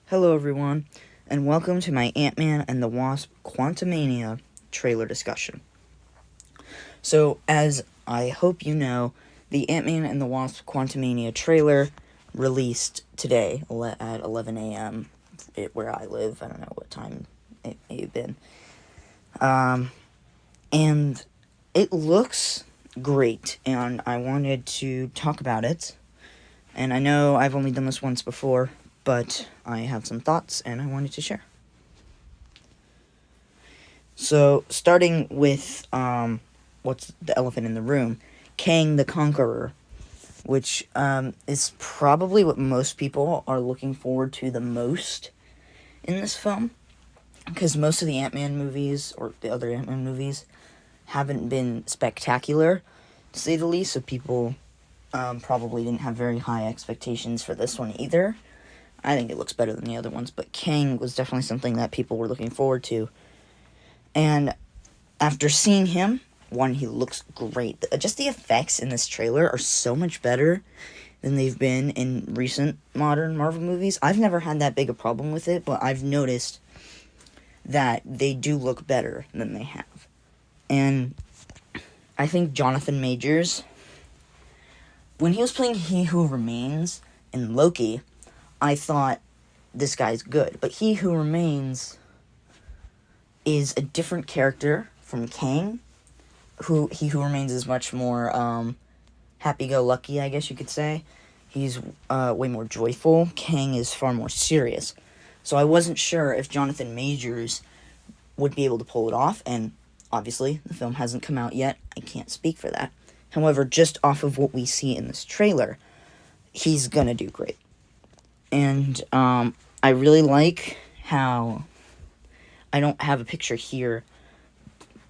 Hello everyone, and welcome to my Ant-Man and the Wasp Quantumania trailer discussion. So, as I hope you know, the Ant-Man and the Wasp Quantumania trailer released today at 11 a.m. where I live. I don't know what time it may have been. And it looks great, and I wanted to talk about it. And I know I've only done this once before, but I have some thoughts and I wanted to share. So, starting with what's the elephant in the room, Kang the Conqueror, which is probably what most people are looking forward to the most in this film, because most of the Ant-Man movies, or the other Ant-Man movies, haven't been spectacular, to say the least, so people probably didn't have very high expectations for this one either. I think it looks better than the other ones, but Kang was definitely something that people were looking forward to. And after seeing him, one, he looks great. Just the effects in this trailer are so much better than they've been in recent modern Marvel movies. I've never had that big a problem with it, but I've noticed that they do look better than they have. And I think Jonathan Majors, when he was playing He Who Remains in Loki, I thought, this guy's good. But He Who Remains is a different character from Kang. He Who Remains is much more happy-go-lucky, I guess you could say. He's way more joyful. Kang is far more serious. So I wasn't sure if Jonathan Majors would be able to pull it off, and obviously the film hasn't come out yet. I can't speak for that. However, just off of what we see in this trailer, he's gonna do great. And I really like how, I don't have a picture here,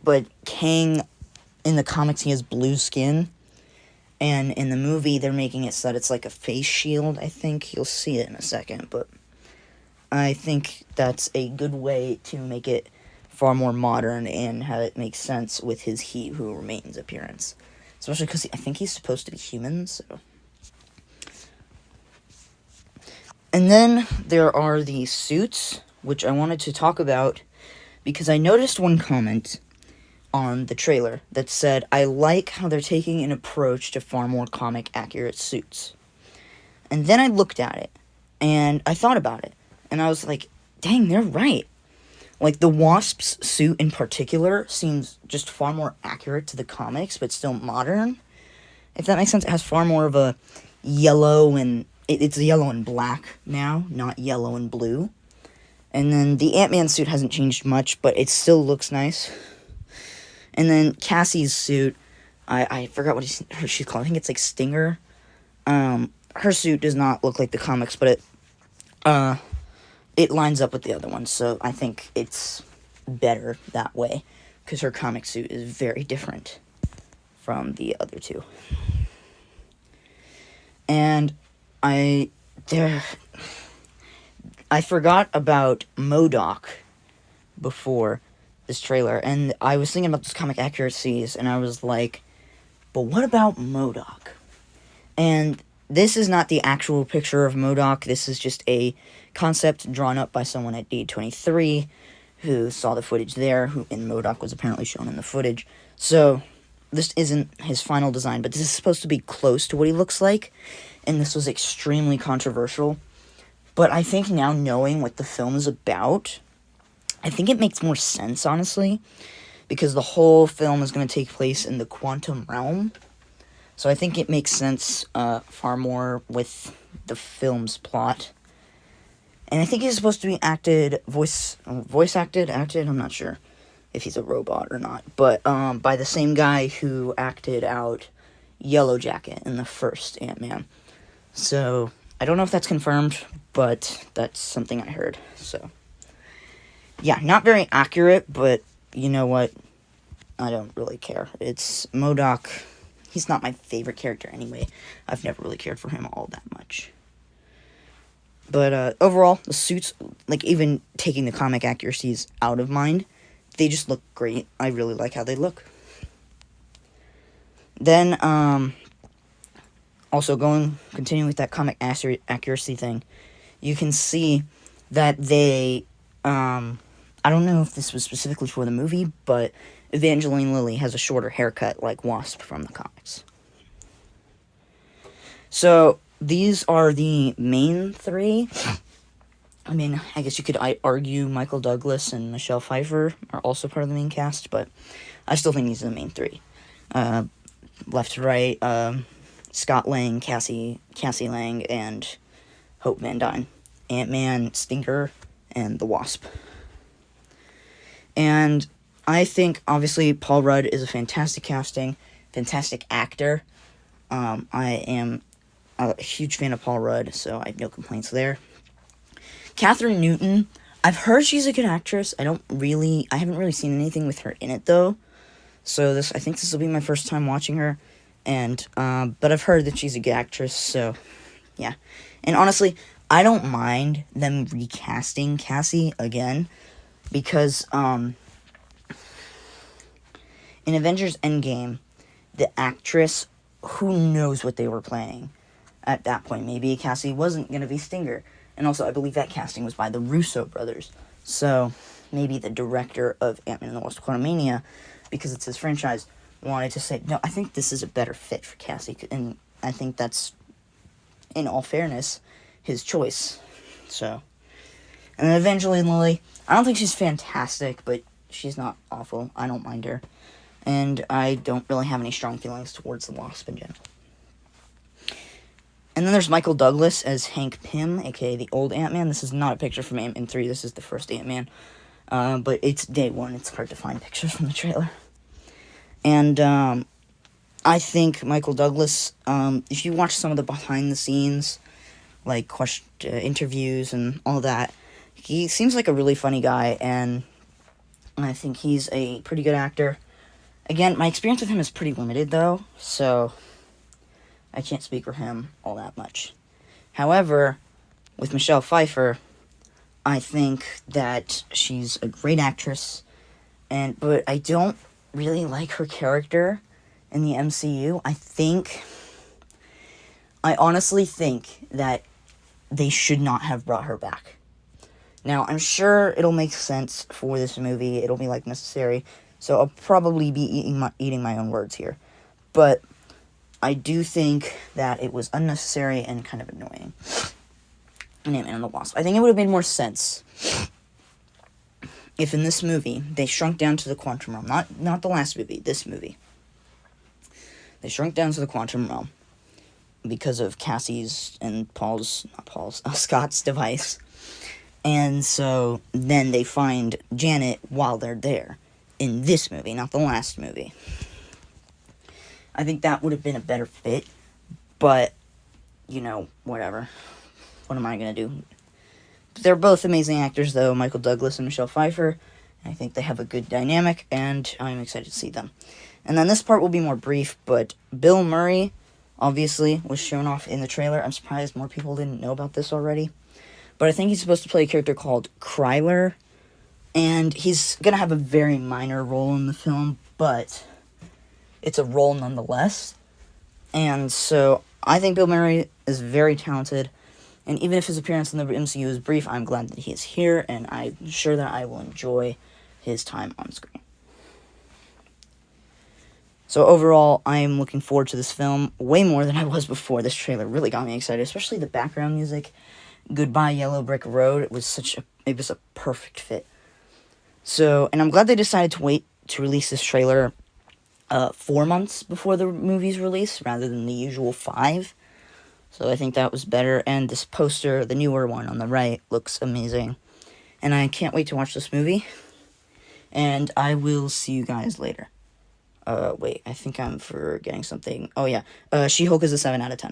but Kang, in the comics, he has blue skin, and in the movie, they're making it so that it's like a face shield, I think. You'll see it in a second, but I think that's a good way to make it far more modern and have it make sense with his He Who Remains appearance. Especially because I think he's supposed to be human, so. And then there are the suits, which I wanted to talk about because I noticed one comment on the trailer that said, I like how they're taking an approach to far more comic accurate suits. And then I looked at it, and I thought about it, and I was like, dang, they're right. Like, the Wasp's suit in particular seems just far more accurate to the comics, but still modern. If that makes sense, it has far more of a yellow and... It's yellow and black now, not yellow and blue. And then the Ant-Man suit hasn't changed much, but it still looks nice. And then Cassie's suit, I forgot what she's called. I think it's like Stinger. Her suit does not look like the comics, but it lines up with the other ones, so I think it's better that way, because her comic suit is very different from the other two. And I forgot about MODOK before this trailer, and I was thinking about those comic accuracies, and I was like, but what about MODOK? And this is not the actual picture of MODOK, this is just a concept drawn up by someone at D23, who saw the footage there, and MODOK was apparently shown in the footage. So, this isn't his final design, but this is supposed to be close to what he looks like, and this was extremely controversial. But I think now, knowing what the film is about, I think it makes more sense, honestly, because the whole film is going to take place in the quantum realm. So I think it makes sense far more with the film's plot. And I think he's supposed to be voice acted, I'm not sure if he's a robot or not, but by the same guy who acted out Yellow Jacket in the first Ant-Man. So, I don't know if that's confirmed, but that's something I heard, so. Yeah, not very accurate, but you know what? I don't really care. It's MODOK. He's not my favorite character anyway. I've never really cared for him all that much. But overall, the suits, like even taking the comic accuracies out of mind, they just look great. I really like how they look. Then, also continuing with that comic accuracy thing, you can see that they, I don't know if this was specifically for the movie, but Evangeline Lilly has a shorter haircut like Wasp from the comics. So, these are the main three. I mean, I guess you could argue Michael Douglas and Michelle Pfeiffer are also part of the main cast, but I still think these are the main three. Left to right, Scott Lang, Cassie Lang, and Hope Van Dyne. Ant-Man, Stinker, and the Wasp. And I think, obviously, Paul Rudd is a fantastic casting, fantastic actor. I am a huge fan of Paul Rudd, so I have no complaints there. Kathryn Newton, I've heard she's a good actress. I haven't really seen anything with her in it, though. So I think this will be my first time watching her. And, but I've heard that she's a good actress, so, yeah. And honestly, I don't mind them recasting Cassie again, because, in Avengers Endgame, the actress, who knows what they were playing at that point. Maybe Cassie wasn't going to be Stinger. And also, I believe that casting was by the Russo brothers. So, maybe the director of Ant-Man and the Wasp: Quantumania, because it's his franchise, wanted to say, no, I think this is a better fit for Cassie. And I think that's, in all fairness, his choice. So, and then Evangeline Lilly, I don't think she's fantastic, but she's not awful. I don't mind her. And I don't really have any strong feelings towards the Wasp in general. And then there's Michael Douglas as Hank Pym, aka the old Ant-Man. This is not a picture from Ant-Man 3. This is the first Ant-Man. But it's day one. It's hard to find pictures from the trailer. And I think Michael Douglas, if you watch some of the behind-the-scenes, like interviews and all that, he seems like a really funny guy, and I think he's a pretty good actor. Again, my experience with him is pretty limited, though, so I can't speak for him all that much. However, with Michelle Pfeiffer, I think that she's a great actress, but I don't really like her character in the MCU. I honestly think that they should not have brought her back. Now, I'm sure it'll make sense for this movie. It'll be, necessary. So I'll probably be eating my own words here. But I do think that it was unnecessary and kind of annoying. Ant-Man and the Wasp. I think it would have made more sense if in this movie they shrunk down to the quantum realm. Not the last movie, this movie. They shrunk down to the quantum realm because of Cassie's and Scott's device. And so then they find Janet while they're there. In this movie, not the last movie. I think that would have been a better fit. But, whatever. What am I going to do? They're both amazing actors, though, Michael Douglas and Michelle Pfeiffer. I think they have a good dynamic, and I'm excited to see them. And then this part will be more brief, but Bill Murray, obviously, was shown off in the trailer. I'm surprised more people didn't know about this already. But I think he's supposed to play a character called Kryler, and he's going to have a very minor role in the film, but it's a role nonetheless. And so I think Bill Murray is very talented, and even if his appearance in the MCU is brief, I'm glad that he is here, and I'm sure that I will enjoy his time on screen. So overall, I am looking forward to this film way more than I was before. This trailer really got me excited, especially the background music. Goodbye Yellow Brick Road, it was a perfect fit. So, and I'm glad they decided to wait to release this trailer 4 months before the movie's release, rather than the usual 5. So I think that was better, and this poster, the newer one on the right, looks amazing. And I can't wait to watch this movie, and I will see you guys later. Wait, I think I'm forgetting something. Oh yeah, She-Hulk is a 7 out of 10.